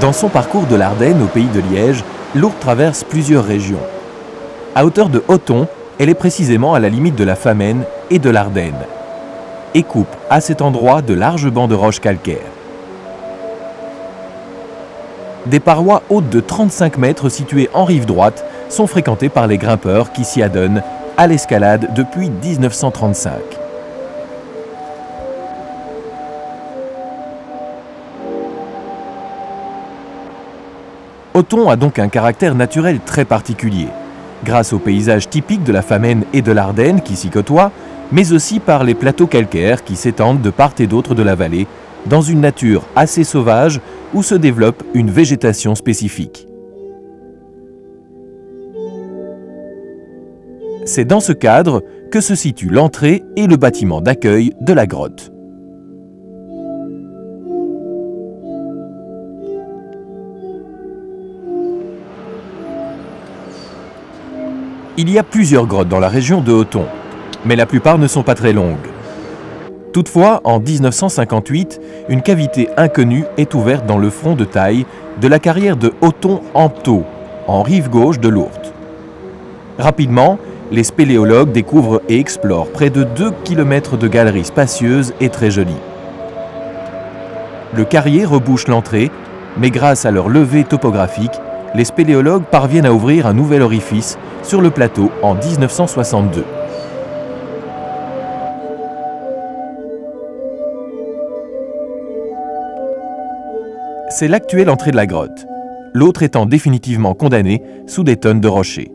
Dans son parcours de l'Ardenne au pays de Liège, l'Ourthe traverse plusieurs régions. À hauteur de Othon, elle est précisément à la limite de la Famenne et de l'Ardenne, et coupe à cet endroit de larges bancs de roches calcaires. Des parois hautes de 35 mètres situées en rive droite sont fréquentées par les grimpeurs qui s'y adonnent à l'escalade depuis 1935. Othon a donc un caractère naturel très particulier, grâce aux paysages typiques de la Famenne et de l'Ardenne qui s'y côtoient, mais aussi par les plateaux calcaires qui s'étendent de part et d'autre de la vallée, dans une nature assez sauvage où se développe une végétation spécifique. C'est dans ce cadre que se situent l'entrée et le bâtiment d'accueil de la grotte. Il y a plusieurs grottes dans la région de Othon, mais la plupart ne sont pas très longues. Toutefois, en 1958, une cavité inconnue est ouverte dans le front de taille de la carrière de Othon-Amptaux, en rive gauche de l'Ourthe. Rapidement, les spéléologues découvrent et explorent près de 2 km de galeries spacieuses et très jolies. Le carrier rebouche l'entrée, mais grâce à leur levée topographique, les spéléologues parviennent à ouvrir un nouvel orifice sur le plateau en 1962. C'est l'actuelle entrée de la grotte, l'autre étant définitivement condamnée sous des tonnes de rochers.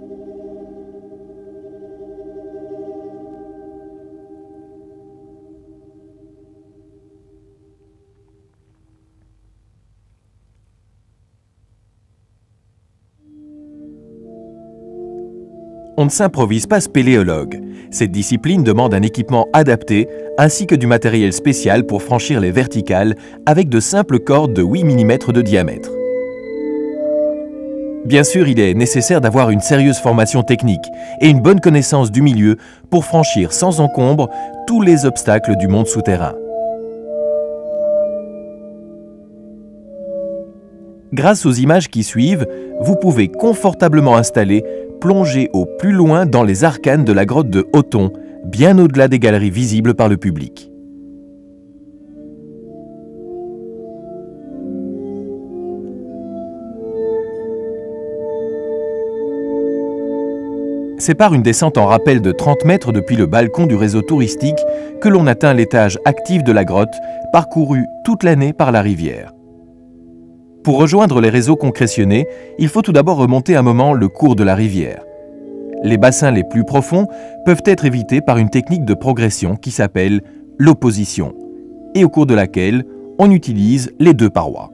On ne s'improvise pas spéléologue. Cette discipline demande un équipement adapté ainsi que du matériel spécial pour franchir les verticales avec de simples cordes de 8 mm de diamètre. Bien sûr, il est nécessaire d'avoir une sérieuse formation technique et une bonne connaissance du milieu pour franchir sans encombre tous les obstacles du monde souterrain. Grâce aux images qui suivent, vous pouvez confortablement installer, plonger au plus loin dans les arcanes de la grotte de Othon, bien au-delà des galeries visibles par le public. C'est par une descente en rappel de 30 mètres depuis le balcon du réseau touristique que l'on atteint l'étage actif de la grotte, parcouru toute l'année par la rivière. Pour rejoindre les réseaux concrétionnés, il faut tout d'abord remonter un moment le cours de la rivière. Les bassins les plus profonds peuvent être évités par une technique de progression qui s'appelle l'opposition, et au cours de laquelle on utilise les deux parois.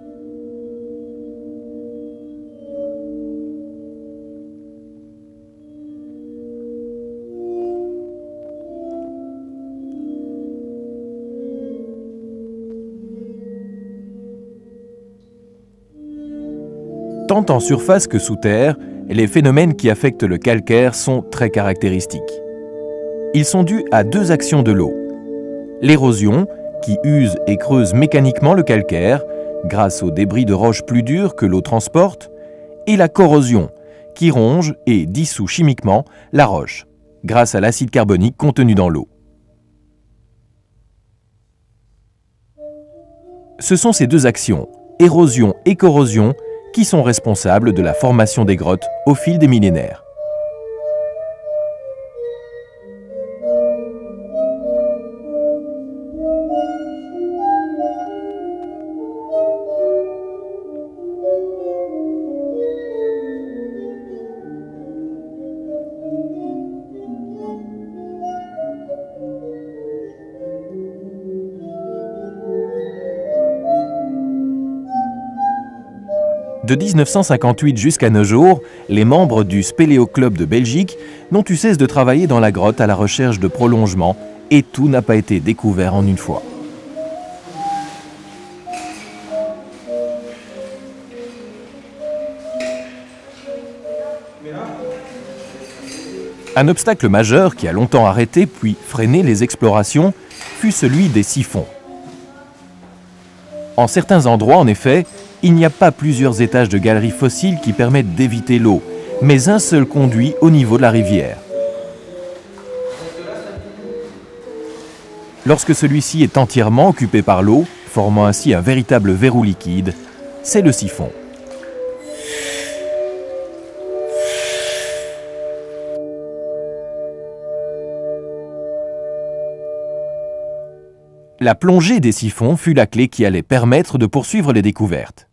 Tant en surface que sous terre, les phénomènes qui affectent le calcaire sont très caractéristiques. Ils sont dus à deux actions de l'eau. L'érosion, qui use et creuse mécaniquement le calcaire, grâce aux débris de roches plus dures que l'eau transporte, et la corrosion, qui ronge et dissout chimiquement la roche, grâce à l'acide carbonique contenu dans l'eau. Ce sont ces deux actions, érosion et corrosion, qui sont responsables de la formation des grottes au fil des millénaires. De 1958 jusqu'à nos jours, les membres du Spéléoclub de Belgique n'ont eu cesse de travailler dans la grotte à la recherche de prolongements et tout n'a pas été découvert en une fois. Un obstacle majeur qui a longtemps arrêté puis freiné les explorations fut celui des siphons. En certains endroits, en effet, il n'y a pas plusieurs étages de galeries fossiles qui permettent d'éviter l'eau, mais un seul conduit au niveau de la rivière. Lorsque celui-ci est entièrement occupé par l'eau, formant ainsi un véritable verrou liquide, c'est le siphon. La plongée des siphons fut la clé qui allait permettre de poursuivre les découvertes.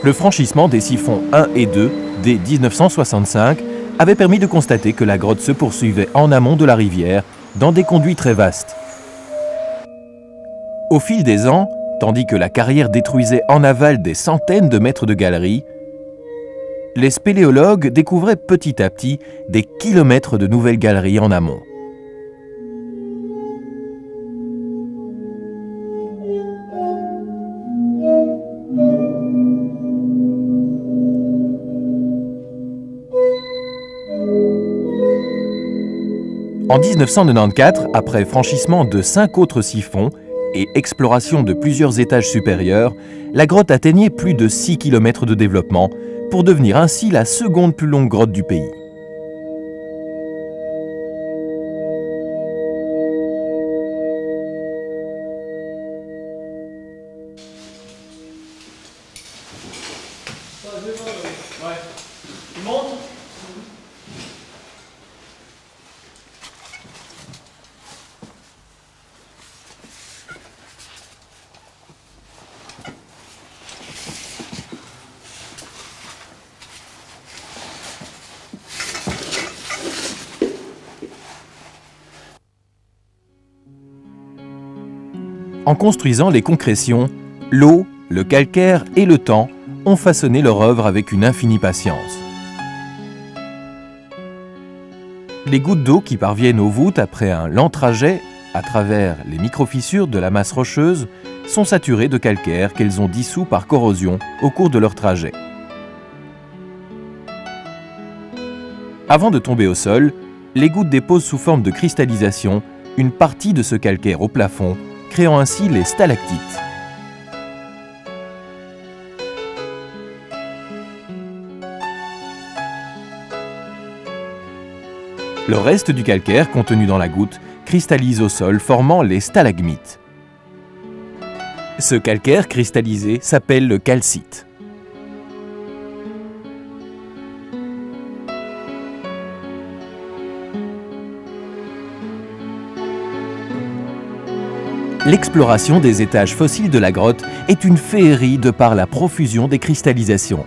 Le franchissement des siphons 1 et 2 dès 1965 avait permis de constater que la grotte se poursuivait en amont de la rivière, dans des conduits très vastes. Au fil des ans, tandis que la carrière détruisait en aval des centaines de mètres de galeries, les spéléologues découvraient petit à petit des kilomètres de nouvelles galeries en amont. En 1994, après franchissement de 5 autres siphons et exploration de plusieurs étages supérieurs, la grotte atteignait plus de 6 km de développement pour devenir ainsi la seconde plus longue grotte du pays. En construisant les concrétions, l'eau, le calcaire et le temps ont façonné leur œuvre avec une infinie patience. Les gouttes d'eau qui parviennent aux voûtes après un lent trajet à travers les micro-fissures de la masse rocheuse sont saturées de calcaire qu'elles ont dissous par corrosion au cours de leur trajet. Avant de tomber au sol, les gouttes déposent sous forme de cristallisation une partie de ce calcaire au plafond, créant ainsi les stalactites. Le reste du calcaire contenu dans la goutte cristallise au sol, formant les stalagmites. Ce calcaire cristallisé s'appelle le calcite. L'exploration des étages fossiles de la grotte est une féerie de par la profusion des cristallisations.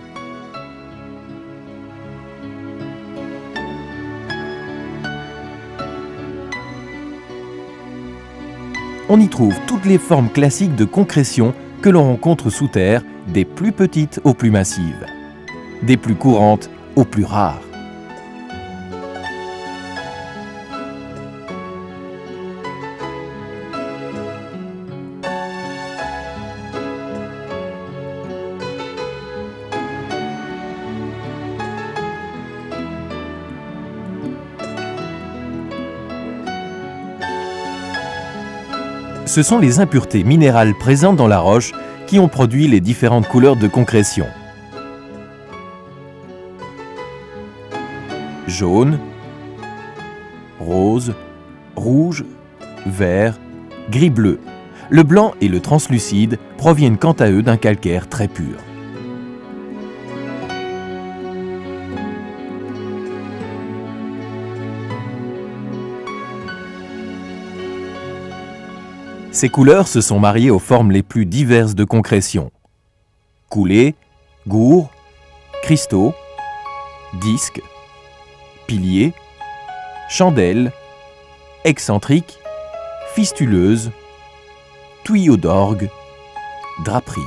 On y trouve toutes les formes classiques de concrétion que l'on rencontre sous terre, des plus petites aux plus massives, des plus courantes aux plus rares. Ce sont les impuretés minérales présentes dans la roche qui ont produit les différentes couleurs de concrétion. Jaune, rose, rouge, vert, gris-bleu. Le blanc et le translucide proviennent quant à eux d'un calcaire très pur. Ces couleurs se sont mariées aux formes les plus diverses de concrétion. Coulées, gourds, cristaux, disques, piliers, chandelles, excentriques, fistuleuses, tuyaux d'orgue, draperies.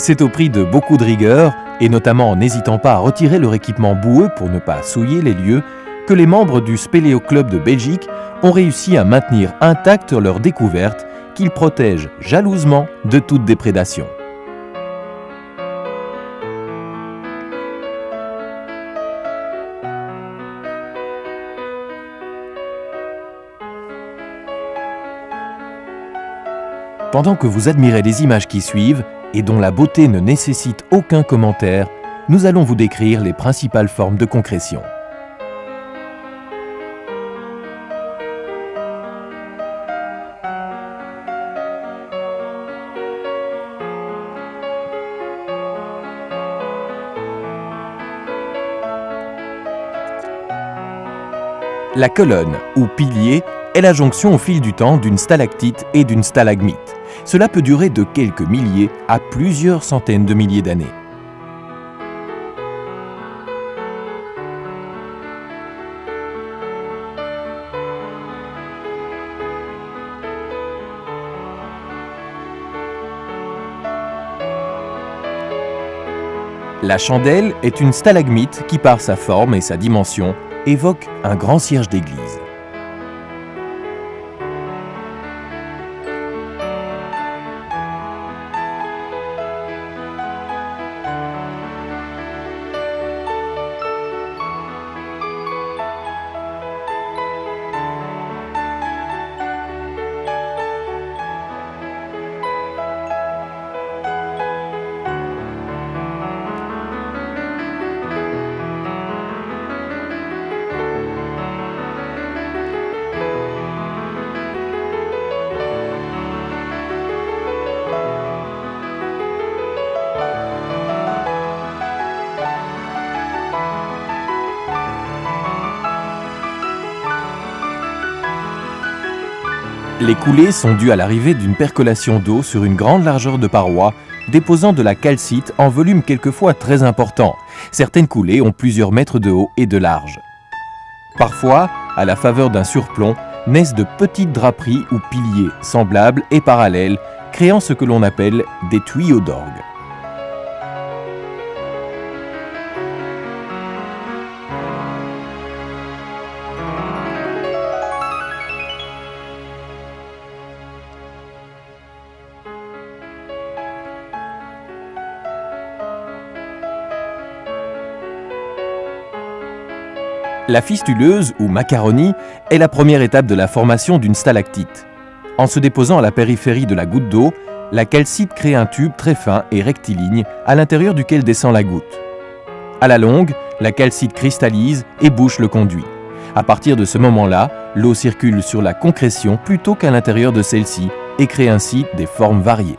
C'est au prix de beaucoup de rigueur, et notamment en n'hésitant pas à retirer leur équipement boueux pour ne pas souiller les lieux, que les membres du Spéléo Club de Belgique ont réussi à maintenir intacte leur découverte qu'ils protègent jalousement de toute déprédation. Pendant que vous admirez les images qui suivent, et dont la beauté ne nécessite aucun commentaire, nous allons vous décrire les principales formes de concrétion. La colonne, ou pilier, est la jonction au fil du temps d'une stalactite et d'une stalagmite. Cela peut durer de quelques milliers à plusieurs centaines de milliers d'années. La chandelle est une stalagmite qui, par sa forme et sa dimension, évoque un grand cierge d'église. Les coulées sont dues à l'arrivée d'une percolation d'eau sur une grande largeur de paroi, déposant de la calcite en volume quelquefois très important. Certaines coulées ont plusieurs mètres de haut et de large. Parfois, à la faveur d'un surplomb, naissent de petites draperies ou piliers semblables et parallèles, créant ce que l'on appelle des tuyaux d'orgue. La fistuleuse, ou macaronie, est la première étape de la formation d'une stalactite. En se déposant à la périphérie de la goutte d'eau, la calcite crée un tube très fin et rectiligne à l'intérieur duquel descend la goutte. À la longue, la calcite cristallise et bouche le conduit. À partir de ce moment-là, l'eau circule sur la concrétion plutôt qu'à l'intérieur de celle-ci et crée ainsi des formes variées.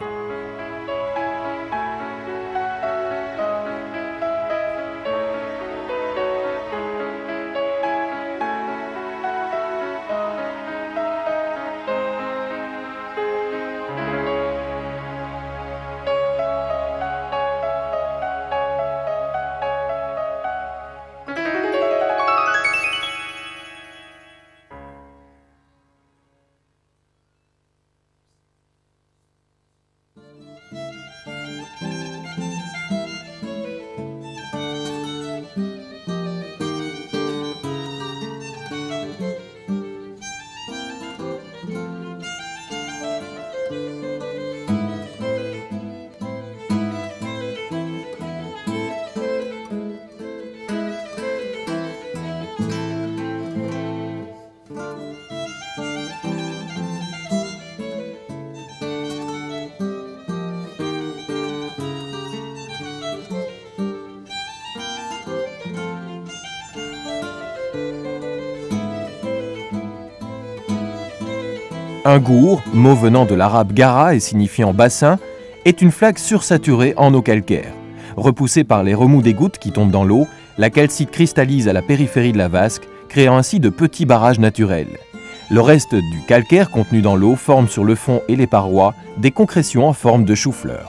Un gour, mot venant de l'arabe gara et signifiant bassin, est une flaque sursaturée en eau calcaire. Repoussée par les remous des gouttes qui tombent dans l'eau, la calcite cristallise à la périphérie de la vasque, créant ainsi de petits barrages naturels. Le reste du calcaire contenu dans l'eau forme sur le fond et les parois des concrétions en forme de chou-fleur.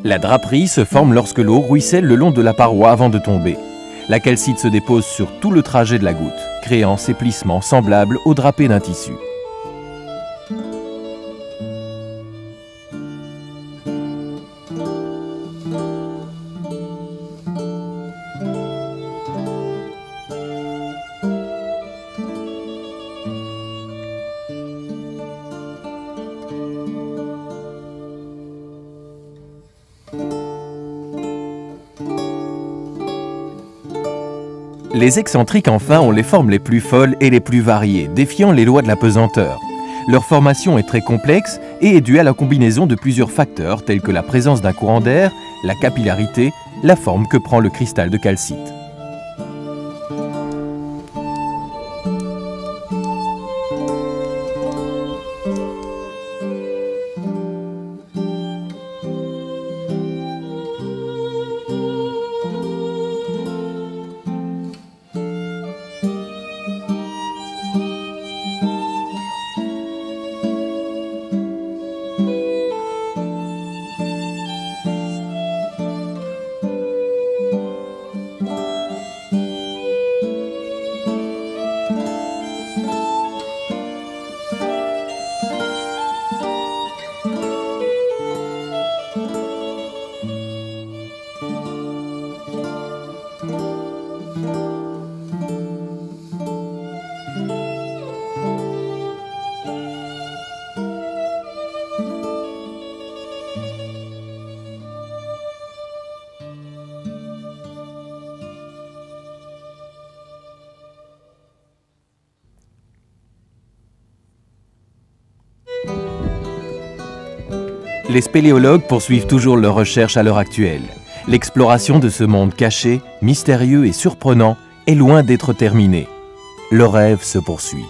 La draperie se forme lorsque l'eau ruisselle le long de la paroi avant de tomber. La calcite se dépose sur tout le trajet de la goutte, créant ces plissements semblables aux drapés d'un tissu. Les excentriques, enfin, ont les formes les plus folles et les plus variées, défiant les lois de la pesanteur. Leur formation est très complexe et est due à la combinaison de plusieurs facteurs tels que la présence d'un courant d'air, la capillarité, la forme que prend le cristal de calcite. Les spéléologues poursuivent toujours leurs recherches à l'heure actuelle. L'exploration de ce monde caché, mystérieux et surprenant est loin d'être terminée. Le rêve se poursuit.